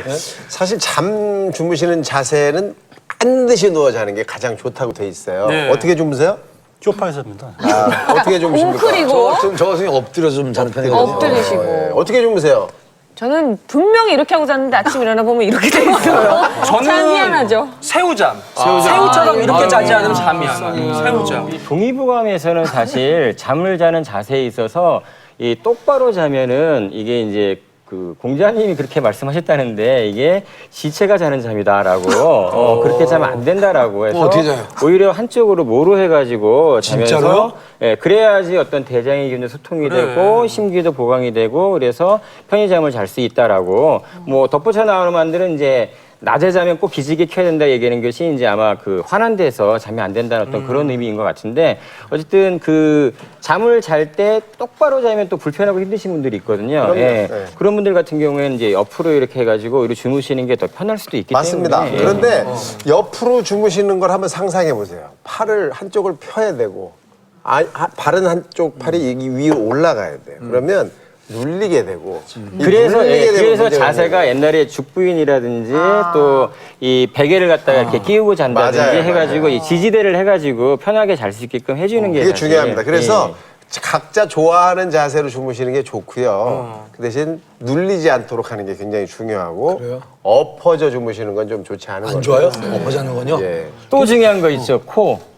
보면 사실 잠 주무시는 자세는 반드시 누워 자는 게 가장 좋다고 돼 있어요. 네. 어떻게 주무세요? 쇼파에서입니다. 어떻게 주무십니까? 웅크리고 저 같은 경우 엎드려서 좀 자는 편이거든요. 엎드리시고. 네. 어떻게 주무세요? 저는 분명히 이렇게 하고 잤는데 아침 일어나 보면 이렇게 돼 있어요. 저는 참 희한하죠. 새우잠. 새우처럼 이렇게 자지 않으면 잠이 안 와요. 새우잠. 동의보감에서는 사실 잠을 자는 자세에 있어서 이 똑바로 자면은 이게 이제 그 공자님이 그렇게 말씀하셨다는데 이게 지체가 자는 잠이다라고 그렇게 자면 안 된다라고 해서 어떻게 자요? 오히려 한쪽으로 모로 해가지고 자면서 진짜로요? 예, 그래야지 어떤 대장의 기운도 소통이 되고 심기도 보강이 되고 그래서 편히 잠을 잘 수 있다라고 뭐 덧붙여 나오는 말들은 이제 낮에 자면 꼭 기지개 켜야 된다 얘기하는 것이 이제 아마 그 환한 데서 잠이 안 된다는 어떤 그런 의미인 것 같은데 어쨌든 그 잠을 잘 때 똑바로 자면 또 불편하고 힘드신 분들이 있거든요. 그럼요. 예. 네. 그런 분들 같은 경우에는 이제 옆으로 이렇게 해가지고 이렇게 주무시는 게 더 편할 수도 있기 맞습니다. 때문에. 그런데 옆으로 주무시는 걸 한번 상상해 보세요. 팔을 한쪽을 펴야 되고 바른 한쪽 팔이 여기 위로 올라가야 돼요. 그러면 눌리게 되고 그래서 눌리게 되면 그래서 문제가 자세가 옛날에 죽부인이라든지 또 이 베개를 갖다가 이렇게 끼우고 잔다든지 맞아요, 해가지고 이 지지대를 해가지고 편하게 잘 수 있게끔 해주는 게 그게 사실, 중요합니다. 그래서 예. 각자 좋아하는 자세로 주무시는 게 좋고요. 그 대신 눌리지 않도록 하는 게 굉장히 중요하고 그래요? 엎어져 주무시는 건 좀 좋지 않은 안 거죠. 좋아요? 엎어 자는 건요? 예. 또 중요한 거 있죠. 코.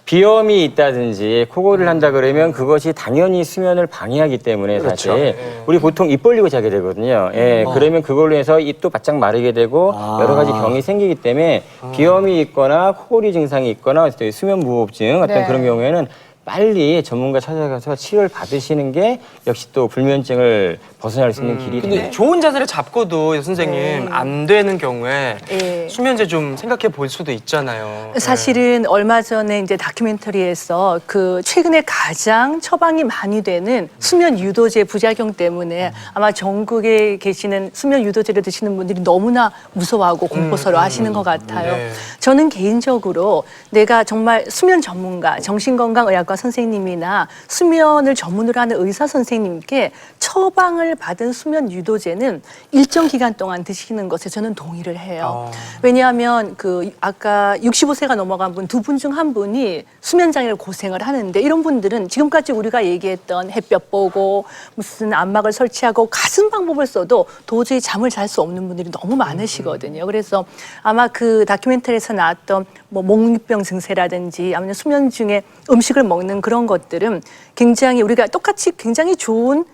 비염이 있다든지 코골이를 한다 그러면 그것이 당연히 수면을 방해하기 때문에 사실 우리 보통 입 벌리고 자게 되거든요. 예, 그러면 그걸로 해서 입도 바짝 마르게 되고 여러 가지 병이 생기기 때문에 비염이 있거나 코골이 증상이 있거나 수면 무호흡증 어떤 그런 경우에는 빨리 전문가 찾아가서 치료를 받으시는 게 역시 또 불면증을 벗어날 수 있는 길이 근데 됩니다. 좋은 자세를 잡고도 선생님 안 되는 경우에 예. 수면제 좀 생각해 볼 수도 있잖아요. 사실은 얼마 전에 이제 다큐멘터리에서 그 최근에 가장 처방이 많이 되는 수면 유도제 부작용 때문에 아마 전국에 계시는 수면 유도제를 드시는 분들이 너무나 무서워하고 공포스러워 하시는 것 같아요. 네. 저는 개인적으로 내가 정말 수면 전문가, 정신건강의학과 선생님이나 수면을 전문으로 하는 의사 선생님께 처방을 받은 수면 유도제는 일정 기간 동안 드시는 것에 저는 동의를 해요. 왜냐하면 그 아까 65세가 넘어간 분 두 분 중 한 분이 수면 장애로 고생을 하는데 이런 분들은 지금까지 우리가 얘기했던 햇볕 보고 무슨 안막을 설치하고 가슴 방법을 써도 도저히 잠을 잘 수 없는 분들이 너무 많으시거든요. 그래서 아마 그 다큐멘터리에서 나왔던 뭐 목류병 증세라든지 아니면 수면 중에 음식을 먹는 그런 것들은 굉장히 우리가 똑같이 굉장히 좋은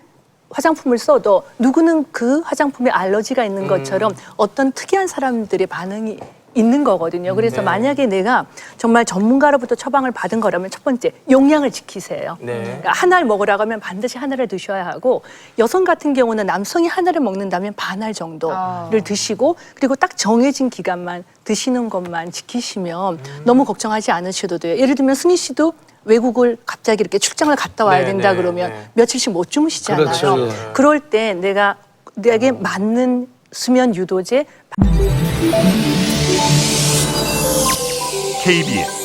화장품을 써도 누구는 그 화장품에 알러지가 있는 것처럼 어떤 특이한 사람들의 반응이 있는 거거든요. 그래서 만약에 내가 정말 전문가로부터 처방을 받은 거라면 첫 번째, 용량을 지키세요. 그러니까 하나를 먹으라고 하면 반드시 하나를 드셔야 하고 여성 같은 경우는 남성이 하나를 먹는다면 반알 정도를 드시고 그리고 딱 정해진 기간만 드시는 것만 지키시면 너무 걱정하지 않으셔도 돼요. 예를 들면 승희 씨도 외국을 갑자기 이렇게 출장을 갔다 와야 된다 그러면 며칠씩 못 주무시잖아요. 그렇죠. 그럴 때 내게 맞는 수면 유도제 KBS